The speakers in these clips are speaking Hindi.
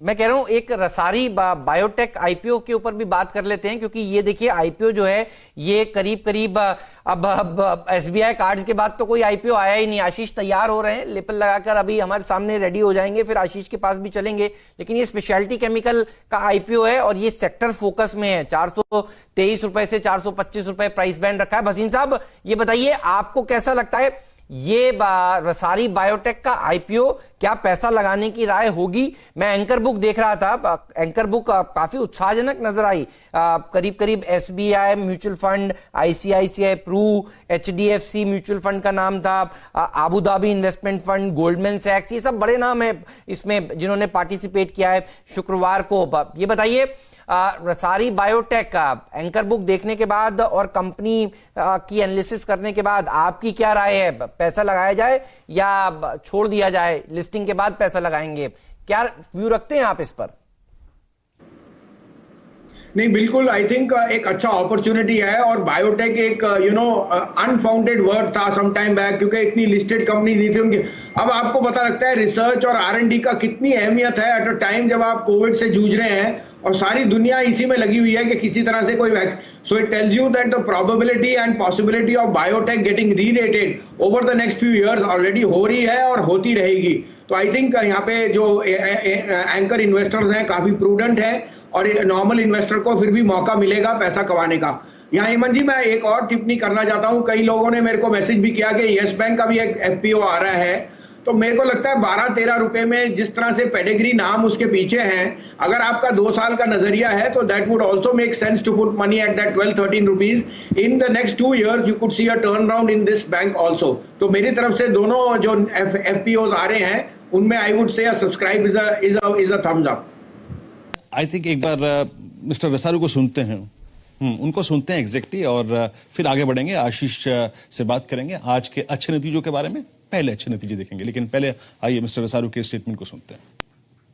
मैं कह रहा हूं एक रसारी बायोटेक आईपीओ के ऊपर भी बात कर लेते हैं, क्योंकि ये देखिए आईपीओ जो है ये करीब करीब अब एसबीआई कार्ड के बाद तो कोई आईपीओ आया ही नहीं। आशीष तैयार हो रहे हैं, लेपल लगाकर अभी हमारे सामने रेडी हो जाएंगे, फिर आशीष के पास भी चलेंगे। लेकिन ये स्पेशलिटी केमिकल का आईपीओ है और ये सेक्टर फोकस में है। 423 रुपए से 425 रुपए प्राइस बैंड रखा है। भसीन साहब ये बताइए आपको कैसा लगता है ये रसारी बायोटेक का आईपीओ, क्या पैसा लगाने की राय होगी? मैं एंकर बुक देख रहा था, एंकर बुक काफी उत्साहजनक नजर आई। करीब करीब SBI mutual fund, ICICI Pru, HDFC mutual fund का नाम था, Abu Dhabi investment fund, Goldman सैक्स, ये सब बड़े नाम है इसमें जिन्होंने पार्टिसिपेट किया है शुक्रवार को। ये बताइए रसारी बायोटेक का एंकर बुक देखने के बाद और कंपनी की एनालिसिस करने के बाद आपकी क्या राय है? पैसा लगाया जाए या छोड़ दिया जाए? लिस्टिंग के बाद पैसा लगाएंगे, क्या व्यू रखते हैं आप इस पर? नहीं, बिल्कुल आई थिंक एक अच्छा अपॉर्चुनिटी है। और बायोटेक एक अनफाउंडेड वर्ड था सम टाइम बैक, क्योंकि इतनी लिस्टेड कंपनी नहीं थी उनकी। अब आपको पता लगता है रिसर्च और आर&डी का कितनी अहमियत है एट अ टाइम जब आप कोविड से जूझ रहे हैं और सारी दुनिया इसी में लगी हुई है कि किसी तरह से कोई vaccine. So it tells you that the probability and possibility of biotech getting rerated over the next few years already हो रही है और होती रहेगी। तो आई थिंक यहाँ पे जो एंकर इन्वेस्टर्स हैं काफी प्रूडेंट है और नॉर्मल इन्वेस्टर को फिर भी मौका मिलेगा पैसा कमाने का। यहाँ हेमंत जी मैं एक और टिप्पणी करना चाहता हूँ। कई लोगों ने मेरे को मैसेज भी किया कि यस बैंक का भी एक एफपीओ आ रहा है, तो मेरे को लगता है 12-13 रुपए में जिस तरह से पेडिग्री नाम उसके पीछे हैं, अगर आपका 2 साल का नजरिया है तो that would also make sense to put money at that 12-13 rupees. In the next 2 years you could see a turnaround in this bank also. तो मेरी तरफ से दोनों जो एफपीओ आ रहे हैं उनमें I would say subscribe is a thumbs up. I think एक बार मिस्टर रसारू को सुनते हैं, उनको सुनते हैं एग्जैक्टली, और फिर आगे बढ़ेंगे। आशीष से बात करेंगे आज के अच्छे नतीजों के बारे में। पहले अच्छे नतीजे देखेंगे, लेकिन पहले आइए मिस्टर रसारू के स्टेटमेंट को सुनते हैं।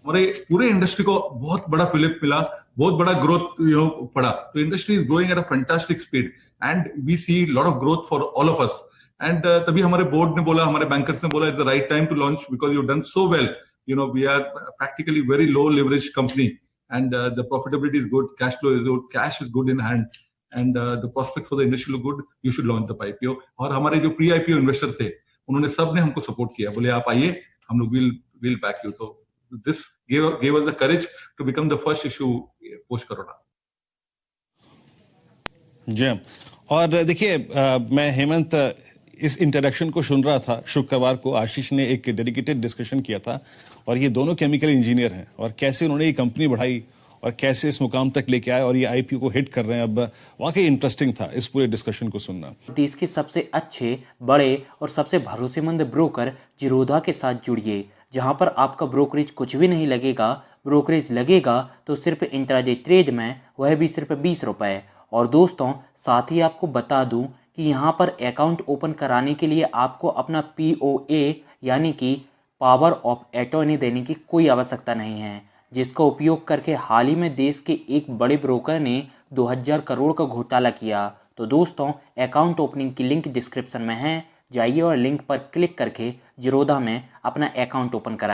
हमारे पूरे इंडस्ट्री को बहुत बड़ा फिलिप मिला, बहुत बड़ा ग्रोथ पड़ा। तो industry is growing at a fantastic speed and we see lot of growth for all of us. And तभी हमारे बोर्ड ने बोला, हमारे बैंकर्स ने बोला it's the right time to launch because you done so well. We are practically very low leverage company and the profitability is good, cash flow is good, cash is good in hand, and the prospects for the industry look good. You should launch the IPO. और हमारे जो प्री आईपीओ इन्वेस्टर थे उन्होंने सब ने हमको सपोर्ट किया, बोले आप आइए, हम लोग विल बैक यू। तो this gave us the courage to become the first issue post corona। जी, और देखिए मैं हेमंत इस इंटरेक्शन को सुन रहा था। शुक्रवार को आशीष ने एक डेडिकेटेड डिस्कशन किया था और ये दोनों केमिकल इंजीनियर हैं, और कैसे उन्होंने ये कंपनी बढ़ाई और कैसे इस मुकाम तक लेके आए और ये आईपीओ को हिट कर रहे हैं। अब वाकई इंटरेस्टिंग था इस पूरे डिस्कशन को सुनना। देश के सबसे अच्छे, बड़े और सबसे भरोसेमंद ब्रोकर जिरोधा के साथ जुड़िए, जहां पर आपका ब्रोकरेज कुछ भी नहीं लगेगा। ब्रोकरेज लगेगा तो सिर्फ इंट्राडे ट्रेड में, वह भी सिर्फ 20 रुपए। और दोस्तों साथ ही आपको बता दूं कि यहाँ पर अकाउंट ओपन कराने के लिए आपको अपना POA यानी कि पावर ऑफ अटॉर्नी देने की कोई आवश्यकता नहीं है, जिसका उपयोग करके हाल ही में देश के एक बड़े ब्रोकर ने 2000 करोड़ का घोटाला किया। तो दोस्तों अकाउंट ओपनिंग की लिंक डिस्क्रिप्शन में है, जाइए और लिंक पर क्लिक करके जिरोधा में अपना अकाउंट ओपन कराइए।